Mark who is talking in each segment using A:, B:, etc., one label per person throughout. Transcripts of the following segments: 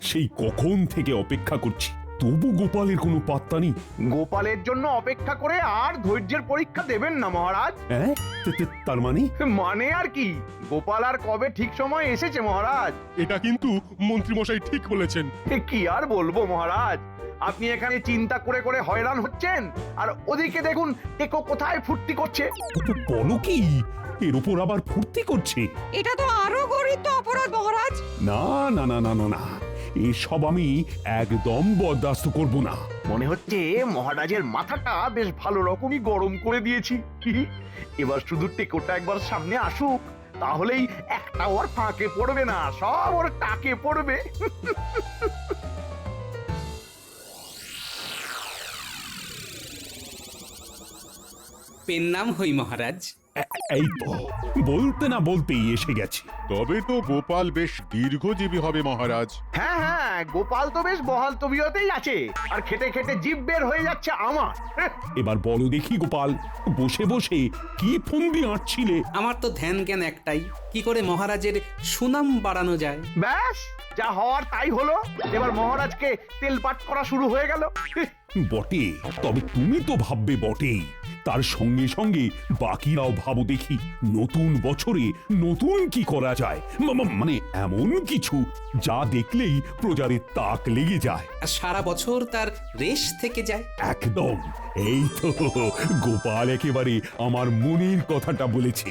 A: সেই কখন থেকে অপেক্ষা করছি, তবু গোপালের কোনো পাত্তা নেই।
B: গোপালের জন্য অপেক্ষা করে আর ধৈর্যের পরীক্ষা দেবেন না মহারাজ।
A: হ্যাঁ, তার মানে?
B: মানে আর কি, গোপাল আর কবে ঠিক সময় এসেছে মহারাজ।
C: এটা কিন্তু মন্ত্রীমশাই ঠিক বলেছেন।
B: কি আর বলবো মহারাজ, আপনি এখানে চিন্তা করে করে হয়রান হচ্ছেন, আর ওদিকে দেখুন টেকো কোথায় ফুর্তি করছে।
A: বলো কি, এর উপর আবার ফুর্তি করছে?
D: এটা তো আরো গরিত অপরাধ মহারাজ।
A: না না না না না না, এসব আমি একদম বরদাস্ত করব না।
B: মনে হচ্ছে মহারাজের মাথাটা বেশ ভালো রকমই গরম করে দিয়েছি। এবার শুধু টেকোটা একবার সামনে আসুক, তাহলেই একটা ওর ফাঁকে পড়বে না, সব ওর টাকে পড়বে।
E: পেন নাম হই মহারাজ।
A: এই তো বলতে না বলতেই এসে গেছে।
C: তবে তো গোপাল বেশ দীর্ঘজীবী হবে মহারাজ।
B: হ্যাঁ হ্যাঁ, গোপাল তো বেশ বহাল তবিয়তেই আছে, আর খেটে খেটে জিভ বের হয়ে যাচ্ছে আমার।
A: এবার বলো দেখি গোপাল, বসে বসে কি ফন্দি আঁটছিলে?
E: আমার তো ধ্যান জ্ঞান একটাই, কি করে মহারাজের সুনাম বাড়ানো যায়।
B: ব্যাস, যা হওয়ার তাই হলো। এবার মহারাজকে তেলপাট করা শুরু হয়ে গেল।
A: বটে, তবে তুমি তো ভাববে বটেই, তার সঙ্গে সঙ্গে বাকিরাও ভাবো দেখি, নতুন বছরে নতুন কি করা যায়। মানে এমন কিছু যা দেখলেই প্রজারের তাক লেগে যায়,
E: আর সারা বছর তার রেশ থেকে যায়।
A: একদম। এই তো গোপাল একেবারে আমার মনের কথাটা বলেছে।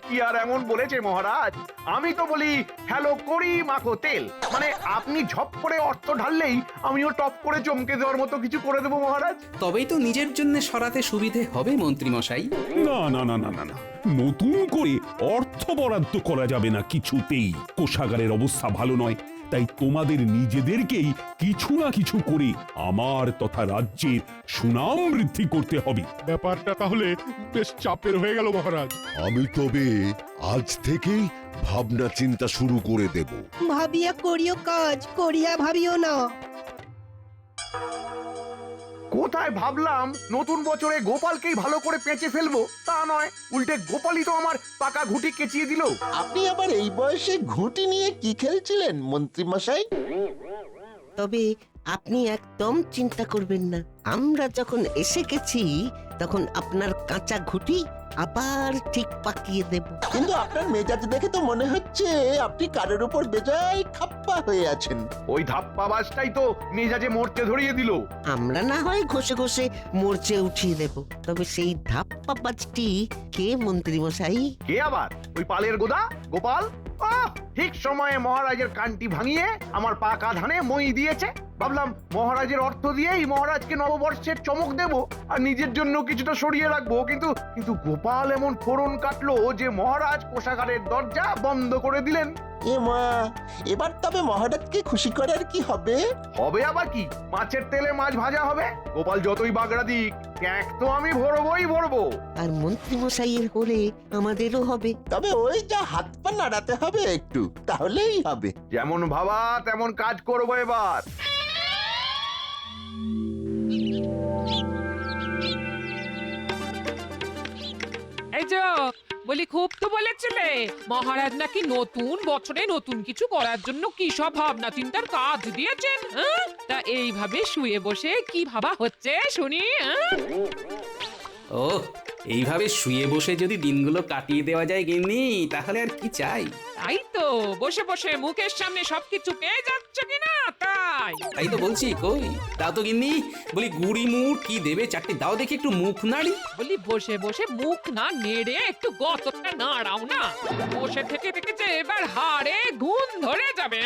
B: কি আর এমন বলেছে মহারাজ, আমি তো বলি হ্যালো করি মাখো তেল, মানে আপনি ঝপ করে অর্থ ঢাললেই আমিও টপ করে চমকে দেওয়ার মতো কিছু করে দেবো মহারাজ।
E: তবেই তো নিজের জন্য সরাতে সুবিধে হবে মন্ত্রী মশাই।
A: না না না না না না, নতুন করে অর্থ বরাদ্দ করা যাবে না কিছুতেই। কোষাগারের অবস্থা ভালো নয়, তাই তোমাদের নিজেদেরকেই কিছু না কিছু করে আমার তথা রাজ্যের সুনাম বৃদ্ধি করতে হবে।
C: ব্যাপারটা তাহলে বেশ চাপের হয়ে গেল মহারাজ।
F: আমি তবে আজ থেকেই ভাবনা চিন্তা শুরু করে দেব।
G: ভাবিয়া করিও কাজ, করিয়া ভাবিও না।
B: কোথায় ভাবলাম নতুন বছরে গোপালকেই ভালো করে পেঁচে ফেলবো, তা নয়, উল্টে গোপালই তো আমার পাকা ঘুঁটি কেচিয়ে দিল।
H: আপনি আবার এই বয়সে ঘুঁটি নিয়ে কি খেলছিলেন মন্ত্রী মশাই?
G: তবে আপনি একদম চিন্তা করবেন না, আমরা যখন এসে গেছি তখন আপনার কাঁচা ঘুঁটি আবার ঠিক পাকিয়ে দেব।
H: কিন্তু আপনার মেজাজ দেখে তো মনে হচ্ছে আপনি কারোর উপর বেজায় খাপ্পা হয়ে আছেন।
B: ওই ধাপ্পা বাসটাই তো মেজাজে মরচে ধরিয়ে দিল।
G: আমরা না হয় ঘষে ঘষে মোর্চে উঠিয়ে দেব, তবে সেই ধাপ্পা বাজটি কে মন্ত্রী মশাই?
B: কে আবার? ওই পালের গোদা গোপাল। ঠিক সময়ে মহারাজের কানটি ভাঙিয়ে আমার পাকা ধানে মই দিয়েছে। ভাবলাম মহারাজের অর্থ দিয়েই মহারাজকে নববর্ষের চমক দেব, আর নিজের জন্য কিছুটা সরিয়ে রাখবো। কিন্তু গোপাল এমন ফোড়ন কাটলো যে মহারাজ কোষাগারের দরজা বন্ধ করে দিলেন।
H: এ মা, এবার তবে মহারাজকে খুশি করার কি হবে?
B: হবে আবার কি, মাছের তেলে মাছ ভাজা হবে। গোপাল যতই বাগড়া দিক, ক্যাক তো আমি ভরবই ভরবো।
G: আর মন্ত্রী মশাইয়ের হলে আমাদেরও হবে।
H: তবে ওই যা হাত পা নাড়াতে হবে একটু, তাহলেই হবে।
B: যেমন ভাবা তেমন কাজ করবো এবার।
D: এই যে বলি, খুব তো বলেছিলে মহারাজ নাকি নতুন বছরে নতুন কিছু করার জন্য কি সব ভাবনা চিন্তার কাজ দিয়েছেন। তা এইভাবে শুয়ে বসে কি ভাবা হচ্ছে শুনি?
E: ও, এইভাবে শুয়ে বসে যদি দিনগুলো কাটিয়ে দেওয়া যায় গিন্নি, তাহলে আর কি চাই।
D: তাই তো, বসে বসে মুখের সামনে সবকিছু পেয়ে যাচ্ছে কিনা তাই।
E: তাই তো বলছি, কই দাও তো গিন্নি, বলি গুড়ি মুড় কি দেবে চারটি দাও দেখি, একটু মুখ নাড়ি।
D: বলি বসে বসে মুখ না নেড়ে একটু গতটা নাড়াও না, বসে থেকে থেকে যে এবার হাড়ে ঘুম ধরে যাবে।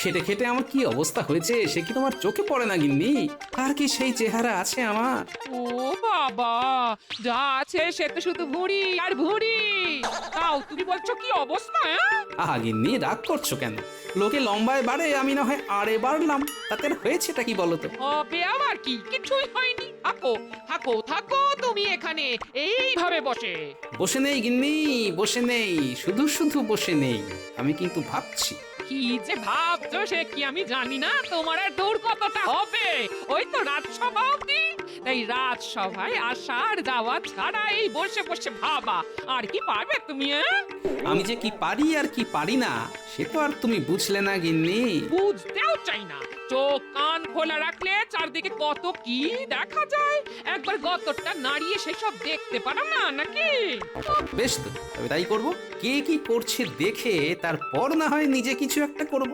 E: খেটে খেটে আমার কি অবস্থা হয়েছে সে কি তোমার চোখে পড়ে না গিন্নি? আর কি সেই চেহারা আছে আমার?
D: ও বাবা, যা আছে সে তো শুধু ভুঁড়ি আর ভুঁড়ি। তাও তুমি বলছো কি অবস্থা?
E: আহা গিন্নি, রাগ করছো কেন? লোকে লম্বায় বাড়ে, আমি না হয় আড়ে বাড়লাম, তাতে হয়েছেটা কি বলো তো?
D: হবে আবার কি, কিছুই হয়নি। থাকো থাকো থাকো তুমি এখানে এইভাবে বসে।
E: বসে নেই গিন্নি, বসে নেই, শুধু শুধু বসে নেই, আমি কিন্তু ভাবছি।
D: কি যে ভাবছো সে কি আমি জানি না? তোমার আর দূর কতটা হবে, ওই তো রাজসভা অবধি। তাই রাজসভায় আসার যাওয়া ছাড়া এই বসে বসে ভাবা আর কি পারবে তুমি?
E: আমি যে কি পারি আর কি পারি না সে তো আর তুমি বুঝলে না গিন্নি।
D: বুঝতেও চাই না। চোখ কান খোলা রাখলে চারদিকে কত কি দেখা যায়, একবার গতরটা নাড়িয়ে সেসব দেখতে পারো না নাকি?
E: বেশ তো, তবে তাই করব। কে কি করছে দেখে তারপর না হয় নিজে কিছু একটা করব।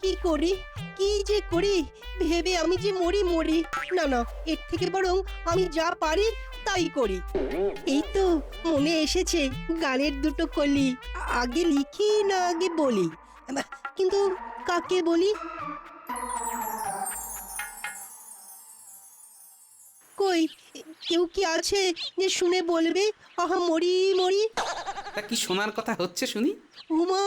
I: কি করি কি যে করি ভেবে আমি যে মরি মরি। না না, এর থেকে বরং আমি যা পারি তাই করি। এই তো মনে এসেছে গানের দুটো কলি। আগে লিখি না আগে বলি? কিন্তু কাকে বলি? কই কেউ কি আছে যে শুনে বলবে আহা মরি মরি?
E: তা কি শোনার কথা হচ্ছে শুনি?
I: উমা,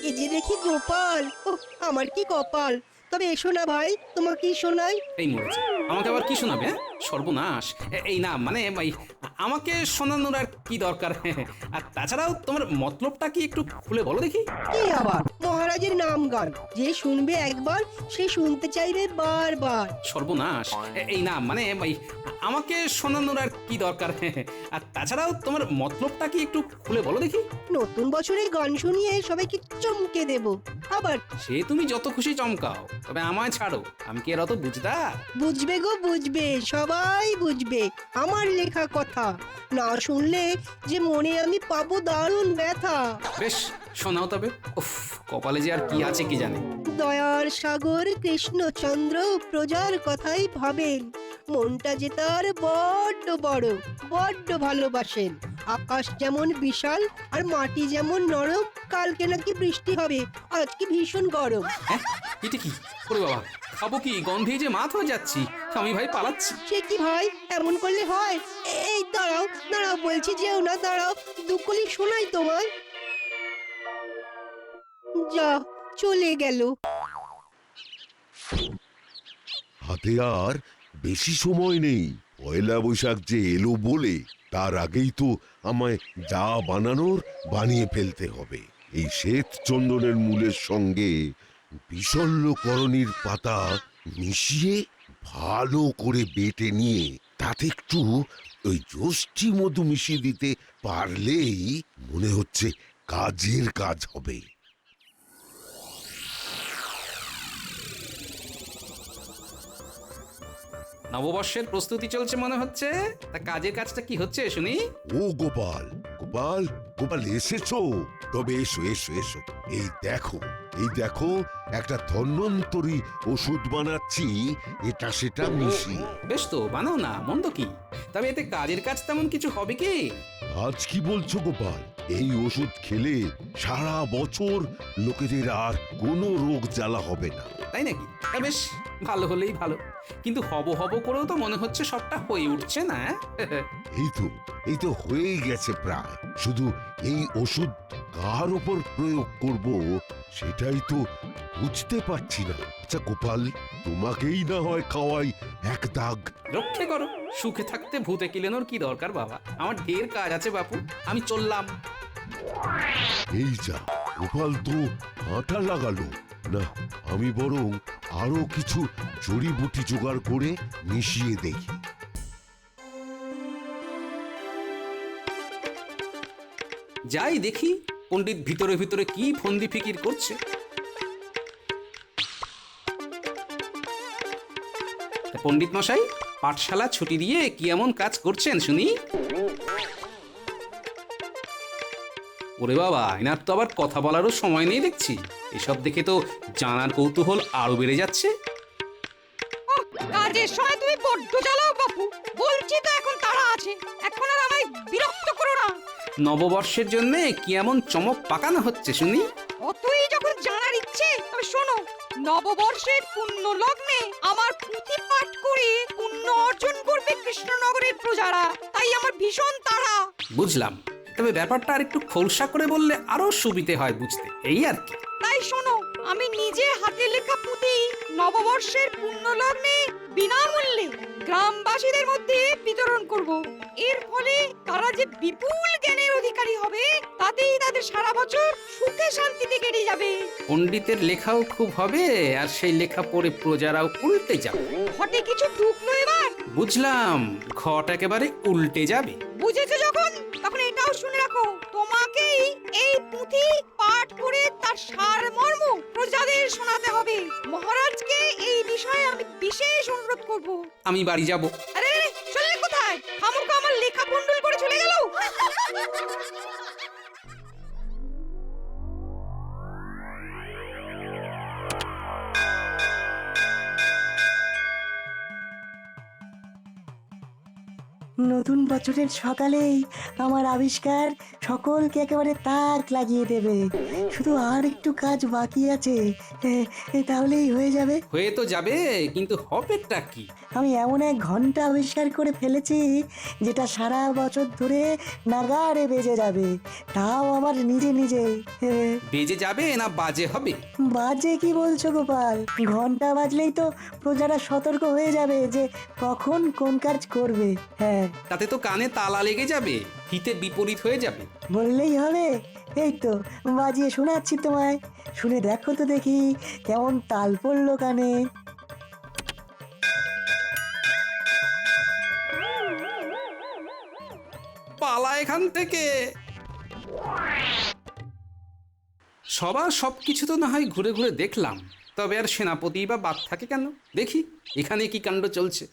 I: এ যে দেখি গোপাল। ও আমার কি কপাল। তবে এসো না ভাই, তোমাকেই শোনাই।
E: এই মরেছে, আমাকে আবার কি শোনাবে? হ্যাঁ? সর্বনাশ। এই না মানে আমাকে শোনানোর আর কি দরকার? আর তাছাড়াও তোমার মতলবটা কি একটু খুলে বলো দেখি।
I: কি আবার মহারাজের নাম গান, যে শুনবে একবার সে শুনতে চাইবে বারবার।
E: সর্বনাশ। এই না মানে আমাকে শোনানোর আর কি দরকার? আর তাছাড়াও তোমার মতলবটা কি একটু খুলে বলো দেখি।
I: নতুন বছরে গান শুনিয়ে সবাইকে চমকে দেব। আবার
E: সে তুমি যত খুশি চমকাও, তবে আমায় ছাড়ো, আমি কি এর অত বুঝদার?
I: বুঝবে গো বুঝবে, সবাই বুঝবে আমার লেখা কথা। না শুনলে যে মনে আমি পাবো দারুণ ব্যথা।
E: বেশ শোনাও তবে। উফ, কপালে যে আর কি আছে কি জানে।
I: দয়ার সাগর কৃষ্ণচন্দ্র প্রজার কথাই ভাবেন, মনটা যে তার বড্ড বড়, বড্ড ভালোবাসেন। আকাশ যেমন বিশাল আর মাটি যেমন নরম। কালকে নাকি বৃষ্টি হবে, আজকে ভীষণ গরম।
E: হ্যাঁ, এটা কি? ওরে বাবা, খাবো কি? গন্ধে যে মাথ হয়ে যাচ্ছি। আমি ভাই পালাচ্ছি।
I: সে কি ভাই, এমন করলে হয়? এই দাঁড়াও দাঁড়াও, বলছি যেও না, দাঁড়াও, দুকলি শোনাই তোমায়। যা চলে গেল।
F: হাতে আর বেশি সময় নেই। পয়লা বৈশাখ যে এলো বলে তার আগেই তো আমায় যা বানানোর বানিয়ে ফেলতে হবে। এই শ্বেত চন্দনের মূলের সঙ্গে বিশল্যকরণীর পাতা মিশিয়ে ভালো করে বেটে নিয়ে তাতে একটু ওই যষ্টি মধু মিশিয়ে দিতে পারলেই মনে হচ্ছে কাজের কাজ হবে।
E: নববর্ষের প্রস্তুতি চলছে মনে হচ্ছে। তা কাজের কাজটা কি হচ্ছে শুনি?
F: ও গোপাল, গোপাল, গোপাল এসেছো? তবে এসো এসো এসো। এই দেখো একটা ধন্বন্তরী ওষুধ বানাচ্ছি, এটা সেটা মিশিয়ে।
E: বেশ তো, বানাও না, মন্দ কি। তবে এতে কাজের কাজ তেমন কিছু হবে কি?
F: আজ কি বলছো গোপাল? এই ওষুধ খেলে সারা বছর লোকেদের আর কোনো রোগ জ্বালা হবে না।
E: তাই নাকি? তা বেশ, ভালো হলেই ভালো। কিন্তু হব হব করেও তো মনে হচ্ছে সবটা হয়ে উঠছে না।
F: এই তো হয়েই গেছে প্রায়। শুধু এই ওষুধ কার উপর প্রয়োগ করব সেটাই তো বুঝতে পারছি না। আচ্ছা গোপাল, তোমাকেই না হয় খাওয়াই এক দাগ।
E: রক্ষে করো, সুখে থাকতে ভূতে কিলেনোর কি দরকার বাবা? আমার ঢের কাজ আছে বাপু, আমি চললাম।
F: এই যা, গোপাল তো আটা লাগালো না। আমি বরং আরো কিছু জড়িবুটি জোগাড় করে মিশিয়ে দেখি।
E: যাই দেখি পণ্ডিত ভিতরে ভিতরে কি ফন্দি ফিকির করছে। পণ্ডিত মশাই, পাঠশালা ছুটি দিয়ে কি এমন কাজ করছেন শুনি? ওরে বাবা, এনার তো আবার কথা বলারও সময় নেই দেখছি। এসব দেখে তো জানার কৌতূহল আরো বেড়ে যাচ্ছে।
J: কাজের সময় তুমি বড্ড জ্বালাও বাপু, বলছি তো এখন তাড়া আছে, এখন আর আমায় বিরক্ত করো না।
E: নববর্ষের জন্য কি এমন চমক পাকানো হচ্ছে শুনি?
J: অতই যখন জানার ইচ্ছে, তবে শোনো, নববর্ষের পুণ্য লগ্নে আমার পুঁথি পাঠ করে পুণ্য অর্জন করবে কৃষ্ণনগরের প্রজারা, তাই আমার ভীষণ তাড়া।
E: বুঝলাম, তবে ব্যাপারটা আর একটু খোলসা করে বললে আরো সুবিধে হয় বুঝতে, এই আর কি।
J: তাই শোনো, আমি নিজে হাতে লেখা পুঁথি নববর্ষের পূর্ণ লগ্নে বিনামূল্যে গ্রামবাসীদের মধ্যে বিতরণ করব। এর ফলে তারা যে বিপুল জ্ঞানের অধিকারী হবে তাতেই তাদের সারা বছর সুখে শান্তিতে কেটে যাবে।
E: পণ্ডিতের লেখাও খুব হবে, আর সেই লেখা পড়ে প্রজারাও উল্টে যাবে।
J: ঘটে কিছু ঢুকলো এবার?
E: বুঝলাম, ঘট একেবারে উল্টে যাবে।
J: বুঝেছো যখন, তখন এটাও শুনে রাখো, তোমাকেই এই পুঁথি পাঠ করে তার সারমর্ম প্রজাদের শোনাতে হবে। মহারাজকে এই বিষয়ে আমি বিশেষ অনুরোধ করব।
E: আমি বাড়ি যাব।
J: আরে আরে, চললে কোথায়? খামুকা আমার লেখা বন্ডল করে চলে গেল।
K: নতুন বছরের সকালেই আমার আবিষ্কার সকলকে একেবারে তাক লাগিয়ে দেবে। শুধু আর একটু কাজ বাকি আছে, তাহলেই হয়ে যাবে।
E: হয়ে তো যাবে, কিন্তু হবেটা কি?
K: আমি এমন এক ঘন্টা আবিষ্কার করে ফেলেছি যেটা সারা বছর ধরে নাগাড়ে বেজে যাবে, তাও আবার নিজে নিজে।
E: বেজে যাবে না বাজে হবে?
K: বাজে কি বলছো গোপাল? ঘন্টা বাজলেই তো প্রজারা সতর্ক হয়ে যাবে যে কখন কোন কাজ করবে। হ্যাঁ,
E: তাতে তো কানে তালা লেগে যাবে, হিতে বিপরীত হয়ে যাবে।
K: বললেই হবে। এই তো বাজিয়ে শোনাচ্ছি তোমায়, শুনে দেখো তো দেখি কেমন তাল পড়লো কানে।
E: পালা এখান থেকে। সবার সবকিছু তো না হয় ঘুরে ঘুরে দেখলাম, তবে আর সেনাপতি বা বাদ থাকে কেন? দেখি এখানে কি কাণ্ড চলছে।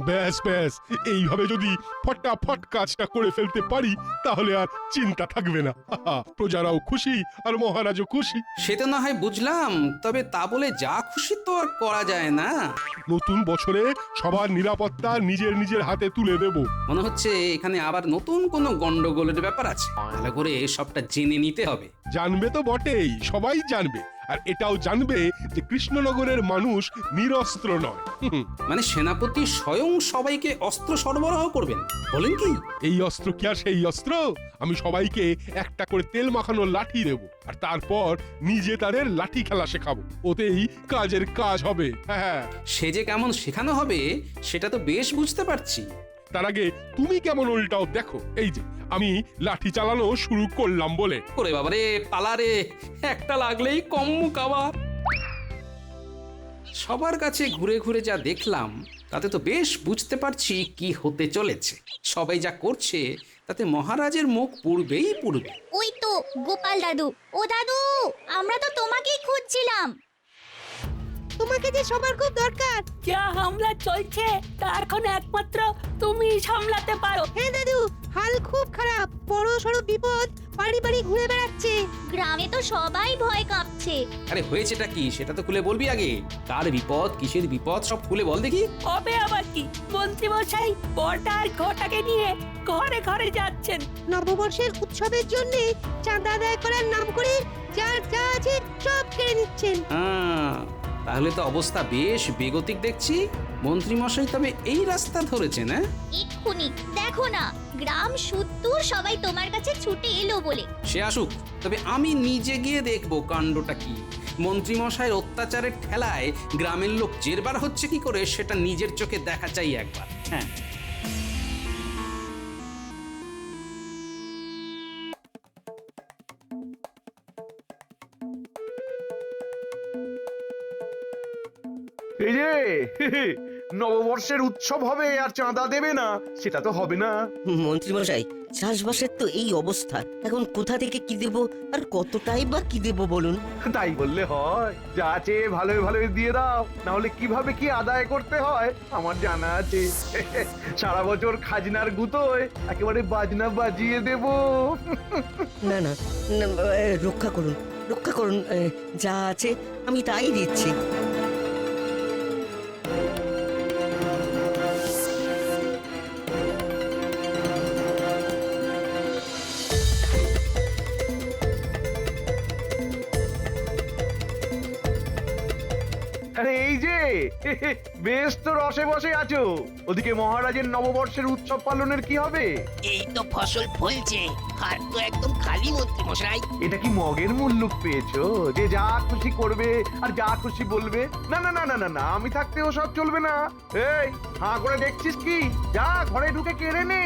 C: ব্যাস ব্যাস, এইভাবে যদি ফটাফট কাজটা করে ফেলতে পারি তাহলে আর চিন্তা থাকবে না। প্রজারাও খুশি আর মহারাজও খুশি।
E: সে তো না হয় বুঝলাম, তবে তা বলে যা খুশি তো আর করা যায় না।
C: নতুন বছরে সবার নিরাপত্তা নিজের নিজের হাতে তুলে দেব।
E: মনে হচ্ছে এখানে আবার নতুন কোনো গন্ডগোলের ব্যাপার আছে। ভালো করে সবটা জেনে নিতে হবে।
C: জানবে তো বটেই, সবাই জানবে। আর এটাও জানবে যে কৃষ্ণনগরের মানুষ নিরস্ত্র নয়।
E: মানে সেনাপতি স্বয়ং সবাইকে অস্ত্র সরবরাহ করবেন বলেন কি?
C: এই অস্ত্র কি আর সেই অস্ত্র? আমি সবাইকে একটা করে তেল মাখানো লাঠি দেব, আর তারপর নিজে তাদের লাঠি খেলা শেখাবো। ওতেই কাজের কাজ হবে। হ্যাঁ,
E: সে যে কেমন শেখানো হবে সেটা তো বেশ বুঝতে পারছি।
C: তার আগে তুমি কেমন উল্টাও দেখো। এই যে আমি লাঠি চালানো শুরু করলাম বলে।
E: ওরে বাবারে, পালারে, একটা লাগলেই কম মুকাবা। সবার কাছে ঘুরে ঘুরে যা দেখলাম তাতে তো বেশ বুঝতে পারছি কি হতে চলেছে। সবাই যা করছে তাতে মহারাজের মুখ পুড়বেই পুড়বে।
L: ওই তো গোপাল দাদু। ও দাদু, আমরা তো তোমাকেই খুঁজছিলাম।
I: তোমাকে যে সবার খুব দরকার।
K: যা হামলা চলছে তা এখন একমাত্র তুমি সামলাতে পারো।
I: হ্যাঁ দাদু, হাল খুব খারাপ। বড় সড়ো বিপদ বাড়ি বাড়ি ঘুরে বেড়াচ্ছে।
L: গ্রামে তো সবাই ভয় কাঁপছে।
E: আরে হয়েছেটা কি সেটা তো খুলে বলবি আগে। কার বিপদ, কিসের বিপদ, সব খুলে বল দেখি।
K: কবে আবার কি? মন্ত্রী মশাই বড়টা আর ঘটাকে নিয়ে ঘরে ঘরে যাচ্ছেন।
I: নববর্ষের উৎসবের জন্য চাঁদা আদায় করার নাম করে যার যা আছে সব কেড়ে নিচ্ছেন।
E: তাহলে তো অবস্থা বেশ বেগতিক দেখছি। মন্ত্রী মশাই তবে এই রাস্তা ধরেছেন?
L: এক্ষুনি দেখো না, গ্রাম সুত্তুর সবাই তোমার কাছে ছুটে এলো বলে।
E: সে আসুক, তবে আমি নিজে গিয়ে দেখবো কাণ্ডটা কি। মন্ত্রী মশাইয়ের অত্যাচারের ঠেলায় গ্রামের লোক জেরবার হচ্ছে কি করে সেটা নিজের চোখে দেখা চাই একবার। হ্যাঁ,
B: এই যে নববর্ষের উৎসব হবে আর চাঁদা দেবে না, সেটা তো হবে না।
G: মন্ত্রী মশাই, চাষবাসের তো এই অবস্থা, এখন কোথা থেকে কি দেব আর কতটাই বা কি দেব বলুন?
B: তাই বললে হয়? যা আছে ভালোই ভালোই দিয়ে দাও, না হলে কিভাবে কি আদায় করতে হয় আমার জানা আছে। সারা বছর খাজনার গুতোয় একেবারে বাজনা বাজিয়ে দেব।
G: না না না, রক্ষা করুন, রক্ষা করুন। যা আছে আমি তাই দিচ্ছি।
B: আরে এই যে বেশ তো রসে বসে আছো। ওদিকে মহারাজের নববর্ষের উৎসব পালনের কি হবে?
M: এই তো ফসল ফলছে, হাত তো একদম খালি মন্ত্রী মশাই।
B: এটা কি মগের মুল্লুক পেয়েছো যে যা খুশি করবে আর যা খুশি বলবে? না না না না না না, আমি থাকতে ও সব চলবে না। এই হাঁ করে দেখছিস কি? যা ঘরে ঢুকে কেড়ে নে।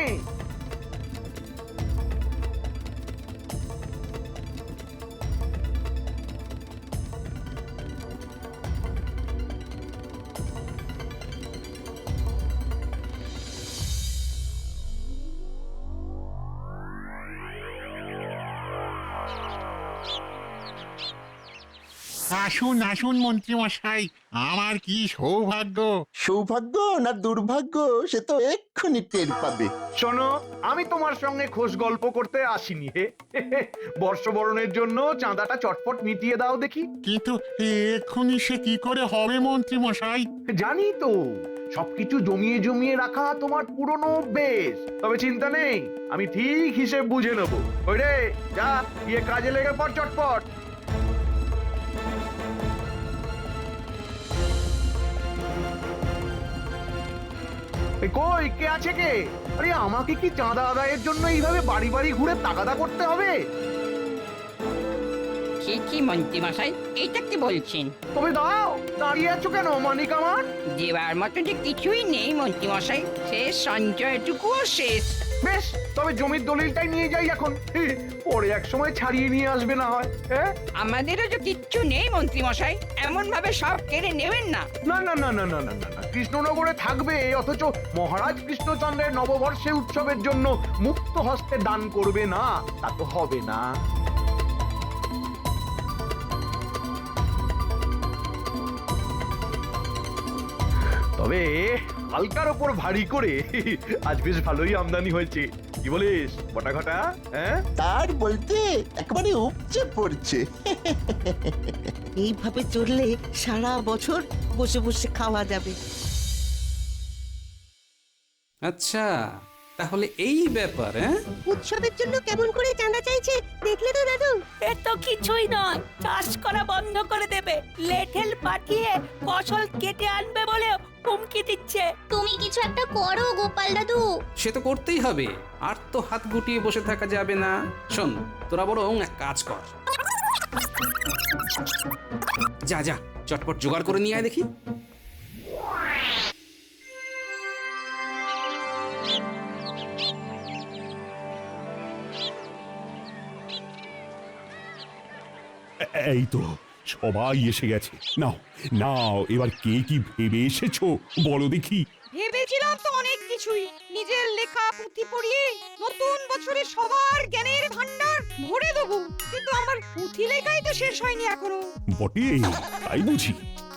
N: আসুন আসুন মন্ত্রী মশাই, আমার কি সৌভাগ্য।
H: সৌভাগ্য না দুর্ভাগ্য সে তো এক্ষুনি টের পাবে।
B: শোনো, আমি তোমার সঙ্গে খোশ গল্প করতে আসিনি হে। বর্ষবরণের জন্য চাঁদাটা চটপট মিটিয়ে দাও দেখি।
N: কিন্তু এক্ষুনি সে কি করে হবে মন্ত্রী মশাই?
B: জানি তো, সবকিছু জমিয়ে জমিয়ে রাখা তোমার পুরনো অভ্যেস। তবে চিন্তা নেই, আমি ঠিক হিসেব বুঝে নেবো। ওই রে, যা গিয়ে কাজে লেগে পড় চটপট। কই কে আছে কে? আরে আমাকে কি চাঁদা আদায়ের জন্য এইভাবে বাড়ি বাড়ি ঘুরে তাগাদা করতে হবে?
M: কি মন্ত্রী মশাই, এটা কি বলছেন?
B: তবে দাও, দাঁড়িয়ে আছো কেন মানিক আমার?
M: দেওয়ার মতো যে কিছুই নেই মন্ত্রী মশাই, শেষ সঞ্চয়টুকুও শেষ।
B: বেশ, তবে জমির দলিলটাই নিয়ে যাই এখন। পরে এক সময় ছাড়িয়ে নিয়ে আসবে না হয়।
M: আমাদেরও যে কিচ্ছু নেই মন্ত্রী মশাই, এমন ভাবে সব কেড়ে নেবেন না।
B: না না না না না না না না, কৃষ্ণনগরে থাকবে অথচ মহারাজ কৃষ্ণচন্দ্রের নববর্ষের উৎসবের জন্য মুক্ত হস্তে দান করবে না, তা তো হবে না। তবে হালকার ওপর ভারী করে আজ বেশ ভালোই আমদানি হয়েছে। কি বলিস বটা ঘটা? হ্যাঁ,
H: তার বলতে একেবারে উপচে পড়ছে।
G: এইভাবে চললে সারা বছর বসে বসে খাওয়া যাবে।
E: আচ্ছা, তাহলে এই ব্যাপার। হ্যাঁ,
I: উৎসবের জন্য কেমন করে চাঁদা চাইছে দেখলে তো দাদু?
J: এ তো কিছুই নয়, চাষ করা বন্ধ করে দেবে, লেঠেল পাঠিয়ে ফসল কেটে আনবে বলে হুমকি দিচ্ছে।
L: তুমি কিছু একটা করো গোপাল দাদু।
E: সে তো করতেই হবে, আর তো হাত গুটিয়ে বসে থাকা যাবে না। শোন, তোরা বরং এক কাজ কর, যা যা চটপট জোগাড় করে নিয়ে আয় দেখি।
A: এই তো সবাই এসে গেছে। নাও নাও, এবার কে কি ভেবে এসেছো বলো দেখি।
J: ভেবেছিলাম তো অনেক কিছুই, নিজের লেখা পুঁথি পড়িয়ে নতুন বছরে সবার জ্ঞানের ভান্ডার ভরে দেবো, কিন্তু আমার পুঁথি লেখাই তো শেষ হয়নি এখনো।
A: বটে, তাই বুঝি?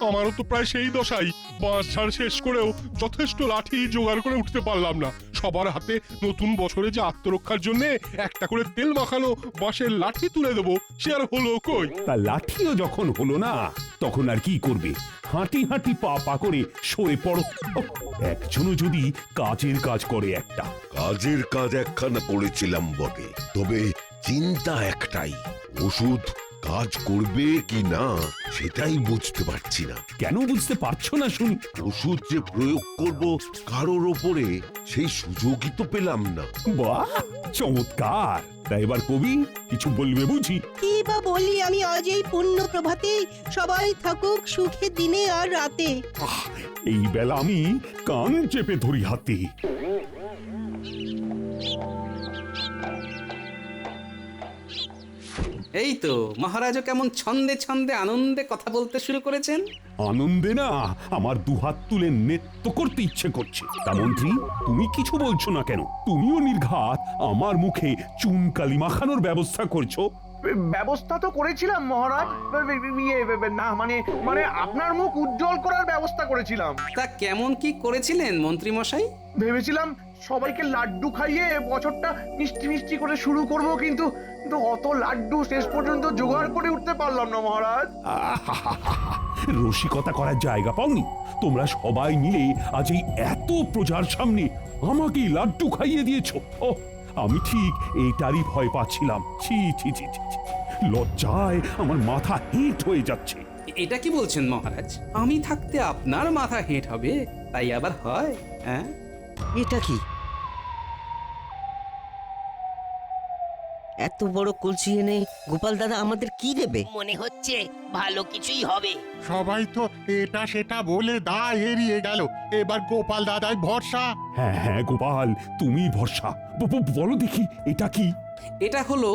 C: আমারও তো প্রায় সেই দশাই। বাঁশ ঝাড় শেষ করেও যথেষ্ট লাঠি জোগাড় করে উঠতে পারলাম না। সবার হাতে নতুন বছরে যে আত্মরক্ষার জন্য একটা করে তেল মাখানো বাঁশের লাঠি তুলে দেবো, সে আর হলো কই?
A: তা লাঠিও যখন হলো না, তখন আর কি করবে? হাঁটি হাঁটি পা পা করে সরে পড়ো। একজনও যদি কাজের কাজ করে একটা।
F: কাজের কাজ একখানা করেছিলাম বটে, তবে চিন্তা একটাই, ওষুধ কাজ করবে কি না সেটাই বুঝতে পারছি না।
A: কেন বুঝতে পারছো না শুনি?
F: ওষুধ যে প্রয়োগ করব কারোর ওপরে, সেই সুযোগই তো পেলাম না।
A: বাহ, চমৎকার! তা এবার কবি কিছু বলবে বুঝি?
I: কি বা বলি আমি, আজ এই পূর্ণ প্রভাতে সবাই থাকুক সুখে দিনে আর রাতে।
A: এই বেলা আমি কান চেপে ধরি হাতে।
E: এই তো মহারাজও কেমন ছন্দে ছন্দে আনন্দে কথা বলতে শুরু করেছেন।
A: আনন্দে না, আমার দুহাত তুলে নৃত্য করতে ইচ্ছে করছে। তা মন্ত্রী, তুমি কিছু বলছো না কেন? তুমিও নির্ঘাত আমার মুখে চুনকালি মাখানোর ব্যবস্থা করছো।
B: ব্যবস্থা তো করেছিলাম মহারাজ, না মানে মানে আপনার মুখ উজ্জ্বল করার ব্যবস্থা করেছিলাম।
E: তা কেমন কি করেছিলেন মন্ত্রী মশাই?
B: ভেবেছিলাম সবাইকে লাড্ডু খাইয়ে বছরটা মিষ্টি মিষ্টি করে শুরু করব, কিন্তু অত লাড্ডু শেষ পর্যন্ত জোগাড় করে উঠতে পারলাম না মহারাজ।
A: রসিকতা করার জায়গা পাওনি? তোমরা সবাই মিলে আজ এই এত প্রজার সামনে আমাকেই লাড্ডু খাইয়ে দিয়েছো। ও, আমি ঠিক এটারই ভয় পাচ্ছিলাম। ছি ছি ছি ছি, লজ্জায় আমার মাথা হিট হয়ে যাচ্ছে।
E: এটা কি বলছেন মহারাজ? আমি থাকতে আপনার মাথা হেঁট হবে, তাই আবার হয়? হ্যাঁ,
G: এটা কি? এত বড় কলসি এনে গোপাল দাদা আমাদের কি দেবে?
M: মনে হচ্ছে ভালো কিছুই হবে।
N: সবাই তো এটা সেটা বলে দায় এড়িয়ে গেল, এবার গোপাল দাদাই ভরসা।
A: হ্যাঁ হ্যাঁ গোপাল, তুমি ভরসা। বলো দেখি এটা কি?
E: এটা হলো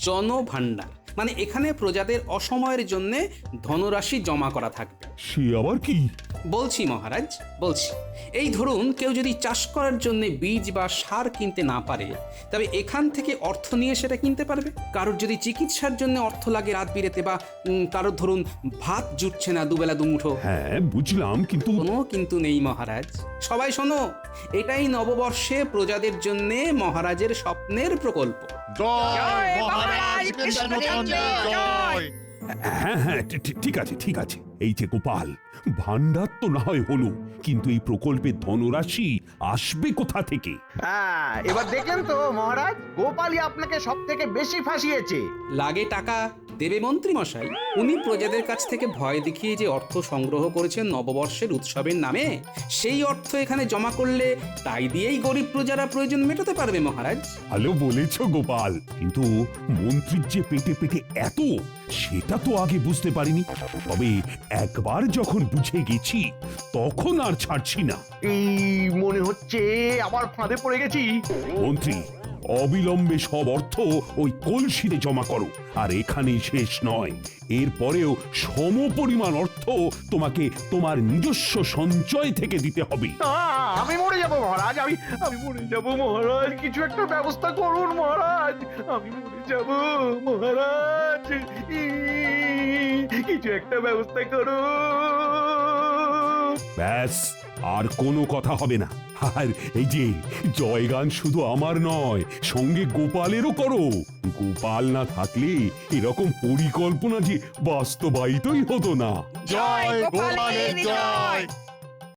E: জনভাণ্ডার। মানে এখানে প্রজাদের অসময়ের জন্য ধনরাশি জমা করা থাকবে।
A: সে আবার কি?
E: বলছি মহারাজ, বলছি। এই ধরুন কেউ যদি চাষ করার জন্য বীজ বা সার কিনতে না পারে, তবে এখান থেকে অর্থ নিয়ে সেটা কিনতে পারবে। কারোর যদি চিকিৎসার জন্য অর্থ লাগে রাত বিরেতে, বা কারোর ধরুন ভাত জুটছে না দুবেলা দুমুঠো।
A: হ্যাঁ বুঝলাম, কিন্তু
E: কোনো কিন্তু নেই মহারাজ। সবাই শোনো, এটাই নববর্ষে প্রজাদের জন্য মহারাজের স্বপ্নের প্রকল্প।
N: জয় মহারাজ কৃষ্ণচন্দ্র জয়।
A: হ্যাঁ হ্যাঁ ঠিক আছে ঠিক আছে। এই যে গোপাল, ভান্ডার তো না হয় হলো, কিন্তু এই প্রকল্পের ধনরাশি আসবে কোথা থেকে?
B: হ্যাঁ, এবার দেখলেন তো মহারাজ, গোপালই আপনাকে সব থেকে বেশি ফাঁসিয়েছে।
E: লাগে টাকা দেবে মন্ত্রী মশাই। উনি প্রজাদের কাছ থেকে ভয় দেখিয়ে যে অর্থ সংগ্রহ করেছেন নববর্ষের উৎসবের নামে, সেই অর্থ এখানে জমা করলে তাই দিয়েই গরিব প্রজারা প্রয়োজন মেটাতে পারবে মহারাজ।
A: ভালো বলেছ গোপাল, কিন্তু মন্ত্রীর যে পেটে পেটে এত, সেটা তো আগে বুঝতে পারিনি। তবে একবার যখন বুঝে গেছি, তখন আর ছাড়ছি না।
B: এই মনে হচ্ছে আবার ফাঁদে পড়ে গেছি।
A: মন্ত্রী, অবিলম্বে সব অর্থ ওই কলসিতে জমা করো। আর এখানেই শেষ নয়, এরপরেও সমপরিমাণ অর্থ তোমাকে তোমার নিজস্ব সঞ্চয় থেকে দিতে হবে।
B: আমি মরে যাব মহারাজ, আমি মরে যাব মহারাজ, কিছু একটা ব্যবস্থা করুন মহারাজ, আমি মরে যাব মহারাজ, কিছু একটা ব্যবস্থা করুন।
A: ব্যাস, আর কোনো কথা হবে না। আর এই যে জয়গান শুধু আমার নয়, সঙ্গে গোপালেরও করো। গোপাল না থাকলে এরকম পরিকল্পনা যে বাস্তবায়িতই হতো না।
N: জয় গোপালের জয়।